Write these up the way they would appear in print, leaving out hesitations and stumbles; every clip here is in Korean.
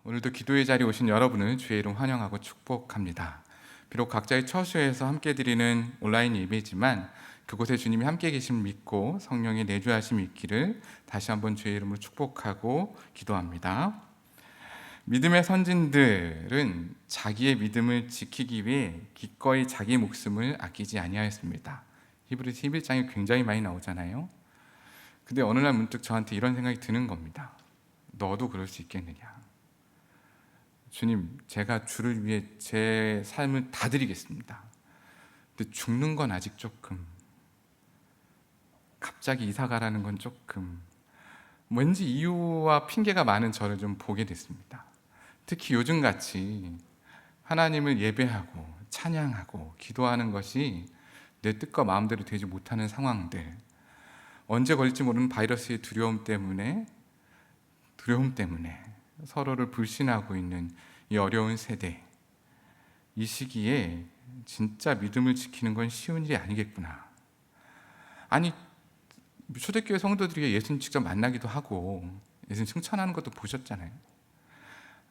오늘도 기도의 자리에 오신 여러분을 주의 이름 환영하고 축복합니다. 비록 각자의 처소에서 함께 드리는 온라인 예배지만 그곳에 주님이 함께 계심을 믿고 성령의 내주하심이 있기를 다시 한번 주의 이름으로 축복하고 기도합니다. 믿음의 선진들은 자기의 믿음을 지키기 위해 기꺼이 자기 목숨을 아끼지 아니하였습니다. 히브리서 11장에 굉장히 많이 나오잖아요. 근데 어느 날 문득 저한테 이런 생각이 드는 겁니다. 너도 그럴 수 있겠느냐? 주님, 제가 주를 위해 제 삶을 다 드리겠습니다. 근데 죽는 건 아직 조금, 갑자기 이사 가라는 건 조금, 왠지 이유와 핑계가 많은 저를 좀 보게 됐습니다. 특히 요즘같이 하나님을 예배하고 찬양하고 기도하는 것이 내 뜻과 마음대로 되지 못하는 상황들, 언제 걸릴지 모르는 바이러스의 두려움 때문에 서로를 불신하고 있는 이 어려운 세대, 이 시기에 진짜 믿음을 지키는 건 쉬운 일이 아니겠구나. 아니, 초대교회 성도들이 예수님 직접 만나기도 하고 예수님 칭찬하는 것도 보셨잖아요.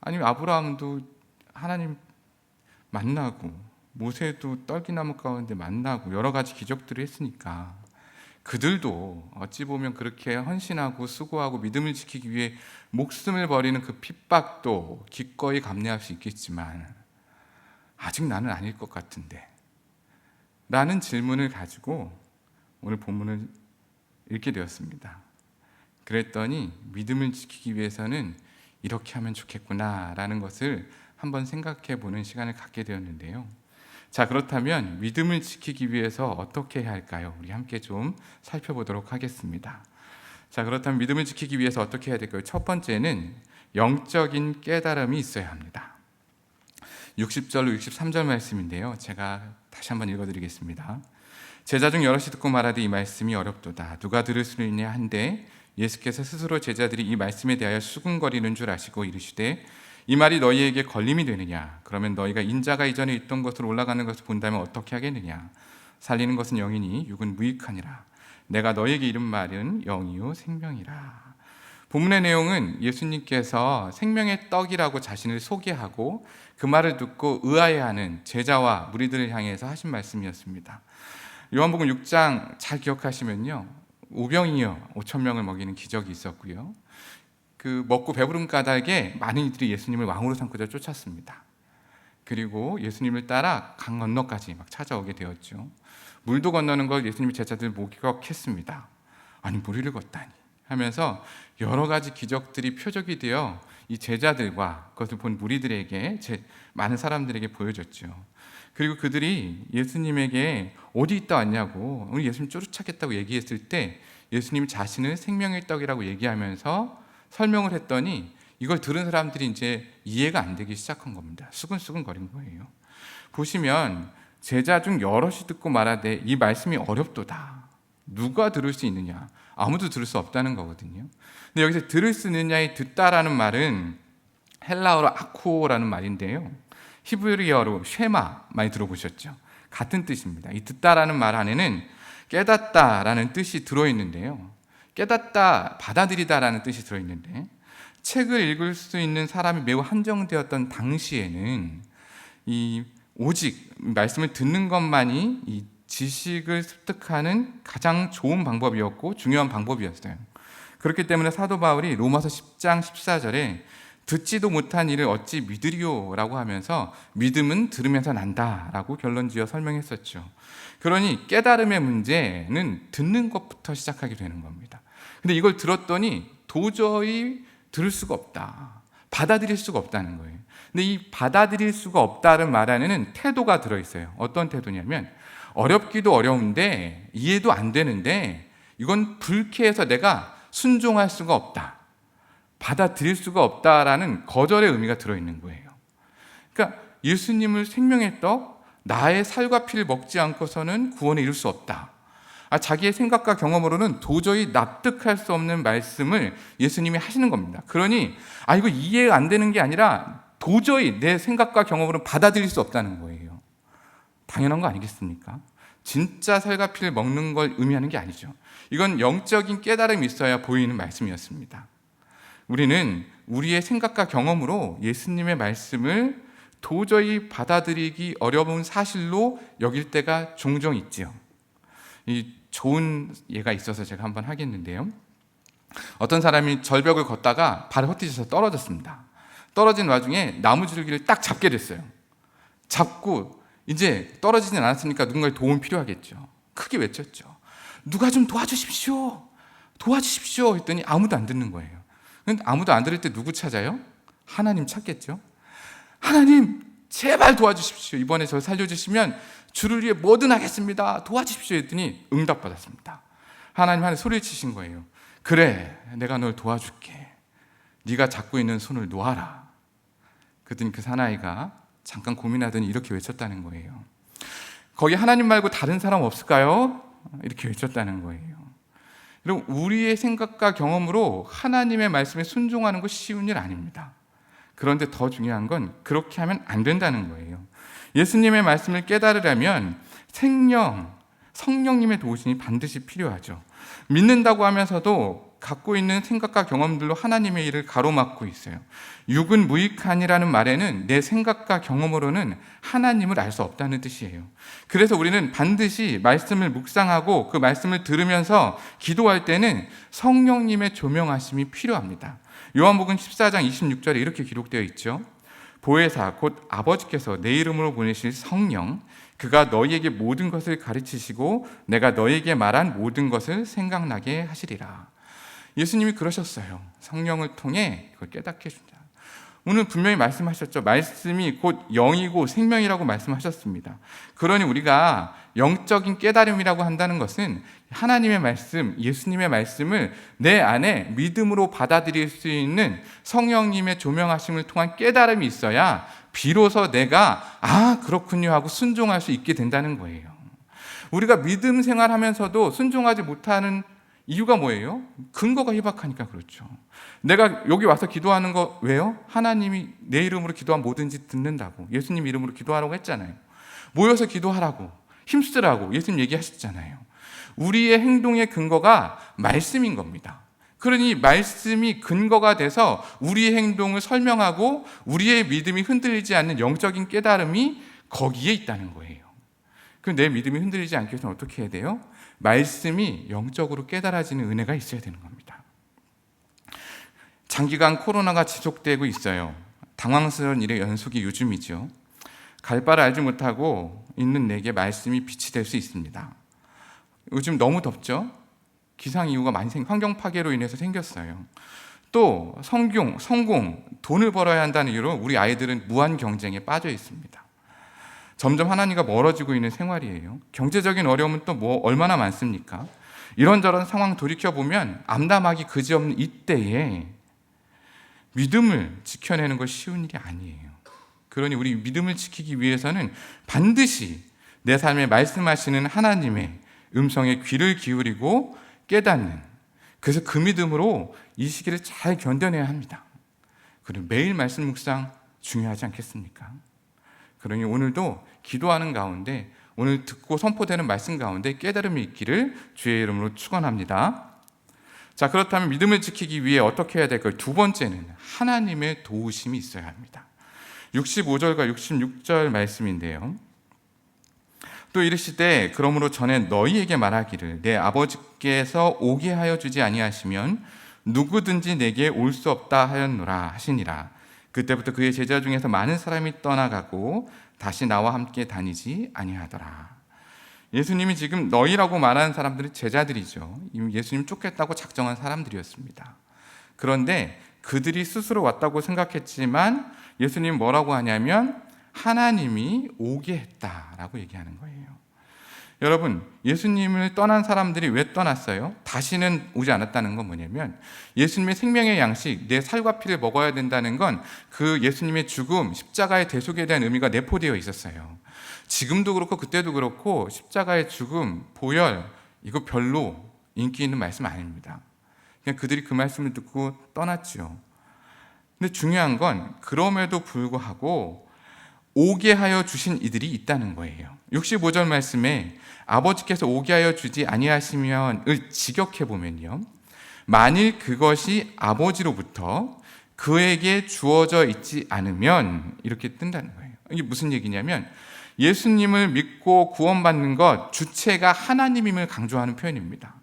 아니, 아브라함도 하나님 만나고 모세도 떨기나무 가운데 만나고 여러 가지 기적들을 했으니까 그들도 어찌 보면 그렇게 헌신하고 수고하고 믿음을 지키기 위해 목숨을 버리는 그 핍박도 기꺼이 감내할 수 있겠지만 아직 나는 아닐 것 같은데 라는 질문을 가지고 오늘 본문을 읽게 되었습니다. 그랬더니 믿음을 지키기 위해서는 이렇게 하면 좋겠구나 라는 것을 한번 생각해 보는 시간을 갖게 되었는데요. 자, 그렇다면 믿음을 지키기 위해서 어떻게 해야 할까요? 우리 함께 좀 살펴보도록 하겠습니다. 자, 그렇다면 믿음을 지키기 위해서 어떻게 해야 될까요? 첫 번째는 영적인 깨달음이 있어야 합니다. 60절로 63절 말씀인데요. 제가 다시 한번 읽어드리겠습니다. 제자 중 여럿이 듣고 말하되 이 말씀이 어렵도다. 누가 들을 수 있냐 한데 예수께서 스스로 제자들이 이 말씀에 대하여 수군거리는 줄 아시고 이르시되 이 말이 너희에게 걸림이 되느냐? 그러면 너희가 인자가 이전에 있던 것으로 올라가는 것을 본다면 어떻게 하겠느냐? 살리는 것은 영이니 육은 무익하니라. 내가 너희에게 이른 말은 영이요 생명이라. 본문의 내용은 예수님께서 생명의 떡이라고 자신을 소개하고 그 말을 듣고 의아해하는 제자와 무리들을 향해서 하신 말씀이었습니다. 요한복음 6장 잘 기억하시면요, 오병이어 5,000명을 먹이는 기적이 있었고요. 그 먹고 배부른 까닭에 많은 이들이 예수님을 왕으로 삼고자 쫓았습니다. 그리고 예수님을 따라 강 건너까지 막 찾아오게 되었죠. 물도 건너는 걸 예수님의 제자들 목격했습니다. 아니, 물을 걷다니 하면서 여러 가지 기적들이 표적이 되어 이 제자들과 그것을 본 무리들에게, 많은 사람들에게 보여줬죠. 그리고 그들이 예수님에게 어디 있다 왔냐고, 우리 예수님 쫓아겠다고 얘기했을 때 예수님 자신을 생명의 떡이라고 얘기하면서 설명을 했더니 이걸 들은 사람들이 이제 이해가 안 되기 시작한 겁니다. 수근수근 거린 거예요. 보시면 제자 중 여럿이 듣고 말하되 이 말씀이 어렵도다. 누가 들을 수 있느냐? 아무도 들을 수 없다는 거거든요. 근데 여기서 들을 수 있느냐의 듣다라는 말은 헬라어로 아코라는 말인데요. 히브리어로 쉐마 많이 들어보셨죠? 같은 뜻입니다. 이 듣다라는 말 안에는 깨닫다라는 뜻이 들어있는데요. 깨닫다, 받아들이다라는 뜻이 들어있는데, 책을 읽을 수 있는 사람이 매우 한정되었던 당시에는 이 오직 말씀을 듣는 것만이 이 지식을 습득하는 가장 좋은 방법이었고 중요한 방법이었어요. 그렇기 때문에 사도 바울이 로마서 10장 14절에 듣지도 못한 일을 어찌 믿으리오라고 하면서 믿음은 들으면서 난다라고 결론지어 설명했었죠. 그러니 깨달음의 문제는 듣는 것부터 시작하게 되는 겁니다. 근데 이걸 들었더니 도저히 들을 수가 없다, 받아들일 수가 없다는 거예요. 근데 이 받아들일 수가 없다는 말 안에는 태도가 들어있어요. 어떤 태도냐면 어렵기도 어려운데 이해도 안 되는데 이건 불쾌해서 내가 순종할 수가 없다, 받아들일 수가 없다라는 거절의 의미가 들어있는 거예요. 그러니까 예수님을 생명의 떡, 나의 살과 피를 먹지 않고서는 구원에 이룰 수 없다. 자기의 생각과 경험으로는 도저히 납득할 수 없는 말씀을 예수님이 하시는 겁니다. 그러니 이거 이해가 안 되는 게 아니라 도저히 내 생각과 경험으로는 받아들일 수 없다는 거예요. 당연한 거 아니겠습니까? 진짜 살과 피를 먹는 걸 의미하는 게 아니죠. 이건 영적인 깨달음이 있어야 보이는 말씀이었습니다. 우리는 우리의 생각과 경험으로 예수님의 말씀을 도저히 받아들이기 어려운 사실로 여길 때가 종종 있지요. 이 좋은 예가 있어서 제가 한번 하겠는데요. 어떤 사람이 절벽을 걷다가 발을 헛디뎌서 떨어졌습니다. 떨어진 와중에 나무줄기를 딱 잡게 됐어요. 잡고 이제 떨어지진 않았으니까 누군가의 도움이 필요하겠죠. 크게 외쳤죠. 누가 좀 도와주십시오. 도와주십시오 했더니 아무도 안 듣는 거예요. 근데 아무도 안 들을 때 누구 찾아요? 하나님 찾겠죠. 하나님 제발 도와주십시오. 이번에 저 살려주시면 주를 위해 뭐든 하겠습니다. 도와주십시오 했더니 응답받았습니다. 하나님 소리를 치신 거예요. 그래, 내가 널 도와줄게. 네가 잡고 있는 손을 놓아라. 그랬더니 그 사나이가 잠깐 고민하더니 이렇게 외쳤다는 거예요. 거기 하나님 말고 다른 사람 없을까요? 이렇게 외쳤다는 거예요. 여러분, 우리의 생각과 경험으로 하나님의 말씀에 순종하는 것 쉬운 일 아닙니다. 그런데 더 중요한 건 그렇게 하면 안 된다는 거예요. 예수님의 말씀을 깨달으려면 성령님의 도우심이 반드시 필요하죠. 믿는다고 하면서도 갖고 있는 생각과 경험들로 하나님의 일을 가로막고 있어요. 육은 무익하니라는 말에는 내 생각과 경험으로는 하나님을 알 수 없다는 뜻이에요. 그래서 우리는 반드시 말씀을 묵상하고 그 말씀을 들으면서 기도할 때는 성령님의 조명하심이 필요합니다. 요한복음 14장 26절에 이렇게 기록되어 있죠. 보혜사 곧 아버지께서 내 이름으로 보내실 성령, 그가 너희에게 모든 것을 가르치시고 내가 너희에게 말한 모든 것을 생각나게 하시리라. 예수님이 그러셨어요. 성령을 통해 그걸 깨닫게 해준다. 오늘 분명히 말씀하셨죠. 말씀이 곧 영이고 생명이라고 말씀하셨습니다. 그러니 우리가 영적인 깨달음이라고 한다는 것은 하나님의 말씀, 예수님의 말씀을 내 안에 믿음으로 받아들일 수 있는 성령님의 조명하심을 통한 깨달음이 있어야 비로소 내가 그렇군요 하고 순종할 수 있게 된다는 거예요. 우리가 믿음 생활하면서도 순종하지 못하는 이유가 뭐예요? 근거가 희박하니까 그렇죠. 내가 여기 와서 기도하는 거 왜요? 하나님이 내 이름으로 기도하면 뭐든지 듣는다고. 예수님 이름으로 기도하라고 했잖아요. 모여서 기도하라고, 힘쓰라고 예수님 얘기하셨잖아요. 우리의 행동의 근거가 말씀인 겁니다. 그러니 말씀이 근거가 돼서 우리의 행동을 설명하고 우리의 믿음이 흔들리지 않는 영적인 깨달음이 거기에 있다는 거예요. 그럼 내 믿음이 흔들리지 않기 위해서는 어떻게 해야 돼요? 말씀이 영적으로 깨달아지는 은혜가 있어야 되는 겁니다. 장기간 코로나가 지속되고 있어요. 당황스러운 일의 연속이 요즘이죠. 갈 바를 알지 못하고 있는 내게 말씀이 빛이 될 수 있습니다. 요즘 너무 덥죠? 기상이후가 많이 환경 파괴로 인해서 생겼어요. 또 성공, 돈을 벌어야 한다는 이유로 우리 아이들은 무한 경쟁에 빠져 있습니다. 점점 하나님과 멀어지고 있는 생활이에요. 경제적인 어려움은 또 얼마나 많습니까? 이런저런 상황 돌이켜보면 암담하기 그지없는 이때에 믿음을 지켜내는 것 쉬운 일이 아니에요. 그러니 우리 믿음을 지키기 위해서는 반드시 내 삶에 말씀하시는 하나님의 음성에 귀를 기울이고 깨닫는, 그래서 그 믿음으로 이 시기를 잘 견뎌내야 합니다. 그리고 매일 말씀 묵상 중요하지 않겠습니까? 그러니 오늘도 기도하는 가운데 오늘 듣고 선포되는 말씀 가운데 깨달음이 있기를 주의 이름으로 축원합니다. 자, 그렇다면 믿음을 지키기 위해 어떻게 해야 될까요? 두 번째는 하나님의 도우심이 있어야 합니다. 65절과 66절 말씀인데요. 또 이르시되 그러므로 전에 너희에게 말하기를 내 아버지께서 오게 하여 주지 아니하시면 누구든지 내게 올 수 없다 하였노라 하시니라. 그때부터 그의 제자 중에서 많은 사람이 떠나가고 다시 나와 함께 다니지 아니하더라. 예수님이 지금 너희라고 말하는 사람들은 제자들이죠. 이미 예수님 쫓겠다고 작정한 사람들이었습니다. 그런데 그들이 스스로 왔다고 생각했지만 예수님이 뭐라고 하냐면 하나님이 오게 했다라고 얘기하는 거예요. 여러분, 예수님을 떠난 사람들이 왜 떠났어요? 다시는 오지 않았다는 건 뭐냐면 예수님의 생명의 양식, 내 살과 피를 먹어야 된다는 건 그 예수님의 죽음, 십자가의 대속에 대한 의미가 내포되어 있었어요. 지금도 그렇고 그때도 그렇고 십자가의 죽음, 보혈, 이거 별로 인기 있는 말씀 아닙니다. 그냥 그들이 그 말씀을 듣고 떠났죠. 근데 중요한 건 그럼에도 불구하고 오게 하여 주신 이들이 있다는 거예요. 65절 말씀에 아버지께서 오게 하여 주지 아니하시면을 직역해 보면요, 만일 그것이 아버지로부터 그에게 주어져 있지 않으면, 이렇게 뜬다는 거예요. 이게 무슨 얘기냐면 예수님을 믿고 구원받는 것 주체가 하나님임을 강조하는 표현입니다.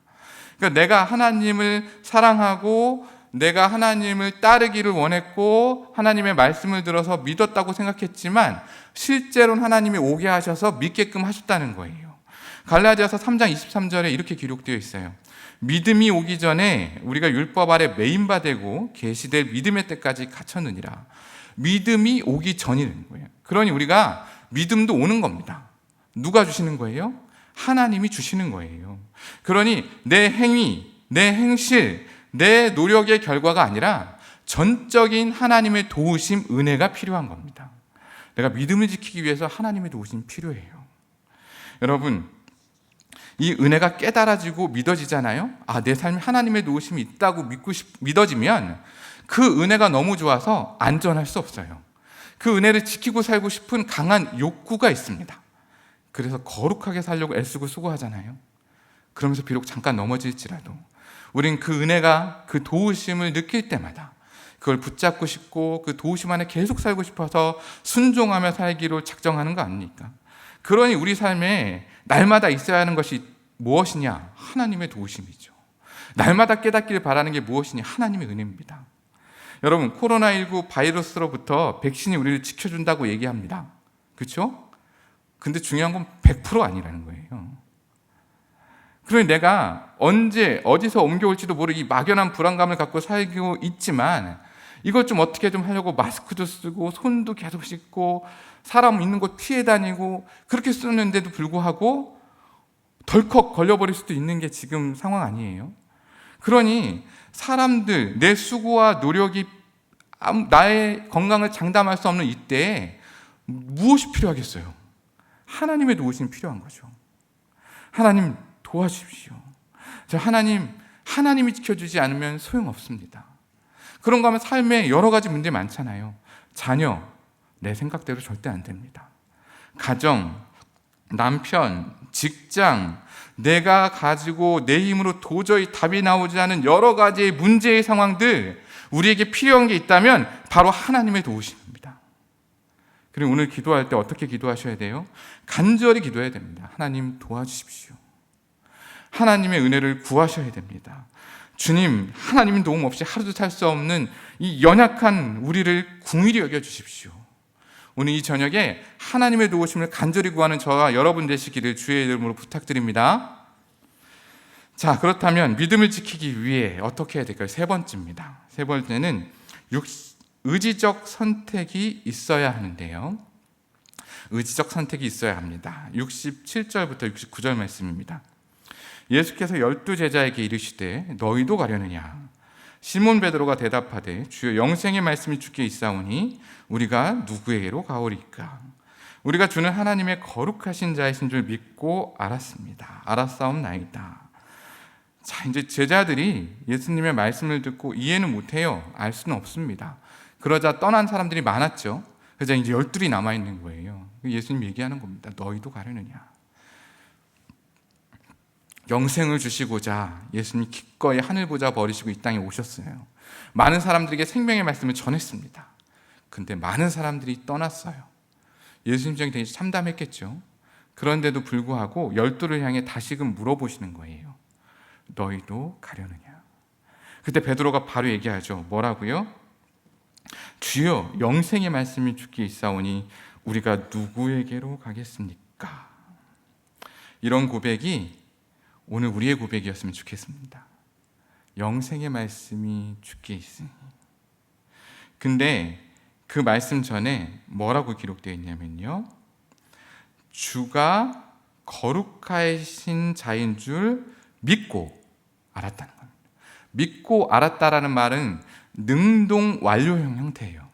그러니까 내가 하나님을 사랑하고 내가 하나님을 따르기를 원했고 하나님의 말씀을 들어서 믿었다고 생각했지만 실제로는 하나님이 오게 하셔서 믿게끔 하셨다는 거예요. 갈라디아서 3장 23절에 이렇게 기록되어 있어요. 믿음이 오기 전에 우리가 율법 아래 매인바되고 계시될 믿음의 때까지 갇혔느니라. 믿음이 오기 전이라는 거예요. 그러니 우리가 믿음도 오는 겁니다. 누가 주시는 거예요? 하나님이 주시는 거예요. 그러니 내 행위, 내 행실, 내 노력의 결과가 아니라 전적인 하나님의 도우심, 은혜가 필요한 겁니다. 내가 믿음을 지키기 위해서 하나님의 도우심이 필요해요. 여러분, 이 은혜가 깨달아지고 믿어지잖아요. 내 삶에 하나님의 도우심이 있다고 믿어지면 그 은혜가 너무 좋아서 안전할 수 없어요. 그 은혜를 지키고 살고 싶은 강한 욕구가 있습니다. 그래서 거룩하게 살려고 애쓰고 수고하잖아요. 그러면서 비록 잠깐 넘어질지라도 우린 그 은혜가, 그 도우심을 느낄 때마다 그걸 붙잡고 싶고 그 도우심 안에 계속 살고 싶어서 순종하며 살기로 작정하는 거 아닙니까? 그러니 우리 삶에 날마다 있어야 하는 것이 무엇이냐? 하나님의 도우심이죠. 날마다 깨닫기를 바라는 게 무엇이냐? 하나님의 은혜입니다. 여러분, 코로나19 바이러스로부터 백신이 우리를 지켜준다고 얘기합니다. 그렇죠? 근데 중요한 건 100% 아니라는 거예요. 그러니 내가 언제 어디서 옮겨올지도 모르는 이 막연한 불안감을 갖고 살고 있지만 이걸 좀 어떻게 좀 하려고 마스크도 쓰고 손도 계속 씻고 사람 있는 곳 피해 다니고 그렇게 쓰는데도 불구하고 덜컥 걸려버릴 수도 있는 게 지금 상황 아니에요? 그러니 사람들, 내 수고와 노력이 나의 건강을 장담할 수 없는 이때에 무엇이 필요하겠어요? 하나님의 도우심이 필요한 거죠. 하나님 도와주십시오. 하나님이 지켜주지 않으면 소용없습니다. 그런가 하면 삶에 여러 가지 문제 많잖아요. 자녀, 내 생각대로 절대 안 됩니다. 가정, 남편, 직장, 내가 가지고 내 힘으로 도저히 답이 나오지 않은 여러 가지의 문제의 상황들, 우리에게 필요한 게 있다면 바로 하나님의 도우심입니다. 그리고 오늘 기도할 때 어떻게 기도하셔야 돼요? 간절히 기도해야 됩니다. 하나님 도와주십시오. 하나님의 은혜를 구하셔야 됩니다. 주님, 하나님 도움 없이 하루도 살 수 없는 이 연약한 우리를 긍휼히 여겨주십시오. 오늘 이 저녁에 하나님의 도우심을 간절히 구하는 저와 여러분 되시기를 주의 이름으로 부탁드립니다. 자, 그렇다면 믿음을 지키기 위해 어떻게 해야 될까요? 세 번째입니다. 세 번째는 의지적 선택이 있어야 하는데요. 의지적 선택이 있어야 합니다. 67절부터 69절 말씀입니다. 예수께서 12제자에게 이르시되 너희도 가려느냐? 시몬 베드로가 대답하되 주여 영생의 말씀이 주께 있사오니 우리가 누구에게로 가오리까? 우리가 주는 하나님의 거룩하신 자이신 줄 믿고 알았사옵나이다. 자, 이제 제자들이 예수님의 말씀을 듣고 이해는 못해요. 알 수는 없습니다. 그러자 떠난 사람들이 많았죠. 그러자 이제 12이 남아있는 거예요. 예수님 얘기하는 겁니다. 너희도 가려느냐? 영생을 주시고자 예수님이 기꺼이 하늘 보좌 버리시고 이 땅에 오셨어요. 많은 사람들에게 생명의 말씀을 전했습니다. 근데 많은 사람들이 떠났어요. 예수님 입장이 되게 참담했겠죠. 그런데도 불구하고 12를 향해 다시금 물어보시는 거예요. 너희도 가려느냐? 그때 베드로가 바로 얘기하죠. 뭐라고요? 주여 영생의 말씀이 주께 있사오니 우리가 누구에게로 가겠습니까? 이런 고백이 오늘 우리의 고백이었으면 좋겠습니다. 영생의 말씀이 주께 있으니. 근데 그 말씀 전에 뭐라고 기록되어 있냐면요. 주가 거룩하신 자인 줄 믿고 알았다는 겁니다. 믿고 알았다라는 말은 능동 완료형 형태예요.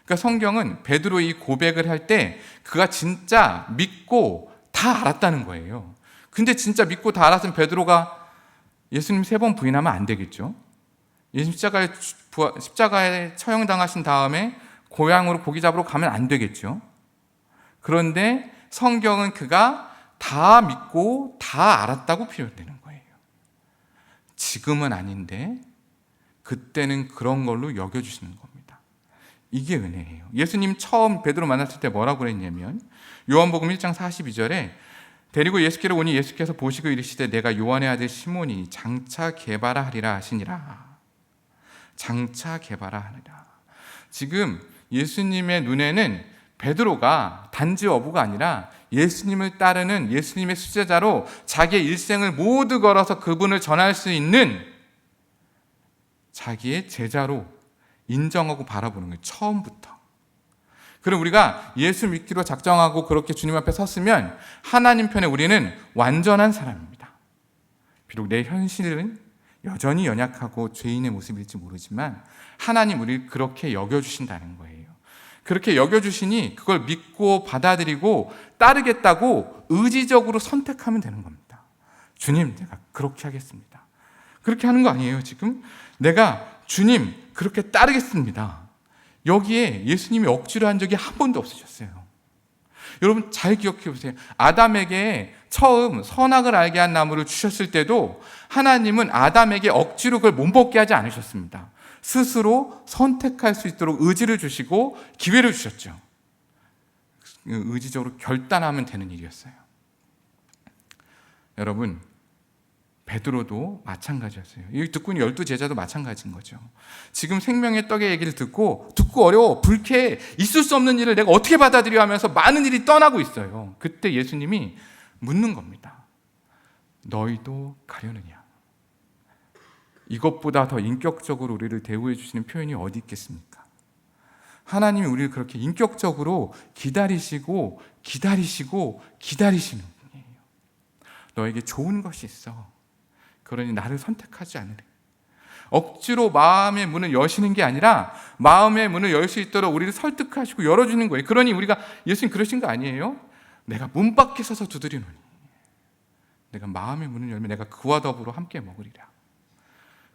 그러니까 성경은 베드로 이 고백을 할 때 그가 진짜 믿고 다 알았다는 거예요. 근데 진짜 믿고 다 알았으면 베드로가 예수님 3번 부인하면 안 되겠죠. 예수님 십자가에 처형당하신 다음에 고향으로 고기 잡으러 가면 안 되겠죠. 그런데 성경은 그가 다 믿고 다 알았다고 표현되는 거예요. 지금은 아닌데 그때는 그런 걸로 여겨주시는 겁니다. 이게 은혜예요. 예수님 처음 베드로 만났을 때 뭐라고 그랬냐면 요한복음 1장 42절에 데리고 예수께로 오니 예수께서 보시고 이르시되 내가 요한의 아들 시몬이 장차 게바라 하리라 하시니라. 장차 게바라 하리라. 지금 예수님의 눈에는 베드로가 단지 어부가 아니라 예수님을 따르는 예수님의 수제자로 자기의 일생을 모두 걸어서 그분을 전할 수 있는 자기의 제자로 인정하고 바라보는 거예요. 처음부터. 그럼 우리가 예수 믿기로 작정하고 그렇게 주님 앞에 섰으면 하나님 편에 우리는 완전한 사람입니다. 비록 내 현실은 여전히 연약하고 죄인의 모습일지 모르지만 하나님 우리를 그렇게 여겨주신다는 거예요. 그렇게 여겨주시니 그걸 믿고 받아들이고 따르겠다고 의지적으로 선택하면 되는 겁니다. 주님, 내가 그렇게 하겠습니다. 그렇게 하는 거 아니에요, 지금? 내가 주님, 그렇게 따르겠습니다. 여기에 예수님이 억지로 한 적이 한 번도 없으셨어요. 여러분 잘 기억해 보세요. 아담에게 처음 선악을 알게 한 나무를 주셨을 때도 하나님은 아담에게 억지로 그걸 못 먹게 하지 않으셨습니다. 스스로 선택할 수 있도록 의지를 주시고 기회를 주셨죠. 의지적으로 결단하면 되는 일이었어요. 여러분, 베드로도 마찬가지였어요. 이 듣고 있는 12제자도 마찬가지인 거죠. 지금 생명의 떡의 얘기를 듣고 어려워, 불쾌해, 있을 수 없는 일을 내가 어떻게 받아들여 하면서 많은 일이 떠나고 있어요. 그때 예수님이 묻는 겁니다. 너희도 가려느냐? 이것보다 더 인격적으로 우리를 대우해 주시는 표현이 어디 있겠습니까? 하나님이 우리를 그렇게 인격적으로 기다리시고 기다리시는 분이에요. 너에게 좋은 것이 있어. 그러니 나를 선택하지 않으래. 억지로 마음의 문을 여시는 게 아니라 마음의 문을 열 수 있도록 우리를 설득하시고 열어주는 거예요. 그러니 우리가 예수님 그러신 거 아니에요? 내가 문 밖에 서서 두드리노니 내가 마음의 문을 열면 내가 그와 더불어 함께 먹으리라.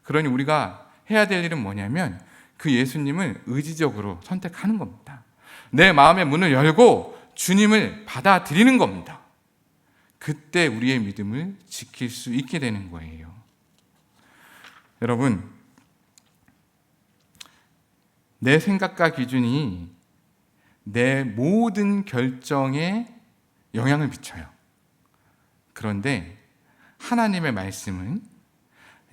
그러니 우리가 해야 될 일은 뭐냐면 그 예수님을 의지적으로 선택하는 겁니다. 내 마음의 문을 열고 주님을 받아들이는 겁니다. 그때 우리의 믿음을 지킬 수 있게 되는 거예요. 여러분, 내 생각과 기준이 내 모든 결정에 영향을 미쳐요. 그런데 하나님의 말씀은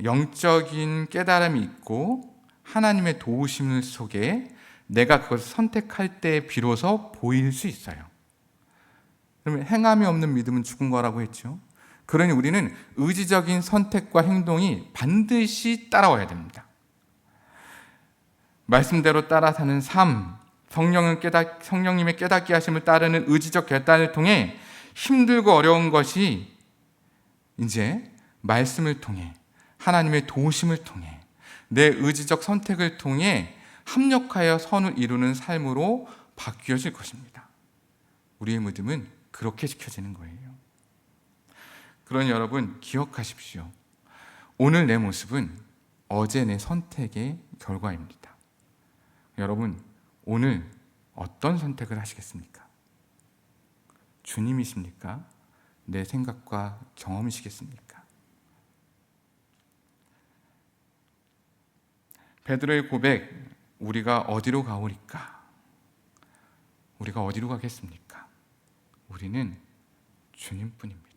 영적인 깨달음이 있고 하나님의 도우심 속에 내가 그것을 선택할 때 비로소 보일 수 있어요. 그러면 행함이 없는 믿음은 죽은 거라고 했죠. 그러니 우리는 의지적인 선택과 행동이 반드시 따라와야 됩니다. 말씀대로 따라 사는 삶, 성령님의 깨닫게 하심을 따르는 의지적 결단을 통해 힘들고 어려운 것이 이제 말씀을 통해 하나님의 도우심을 통해 내 의지적 선택을 통해 합력하여 선을 이루는 삶으로 바뀌어질 것입니다. 우리의 믿음은 그렇게 지켜지는 거예요. 그러니 여러분 기억하십시오. 오늘 내 모습은 어제 내 선택의 결과입니다. 여러분 오늘 어떤 선택을 하시겠습니까? 주님이십니까? 내 생각과 경험이시겠습니까? 베드로의 고백, 우리가 어디로 가오리까? 우리가 어디로 가겠습니까? 우리는 주님뿐입니다.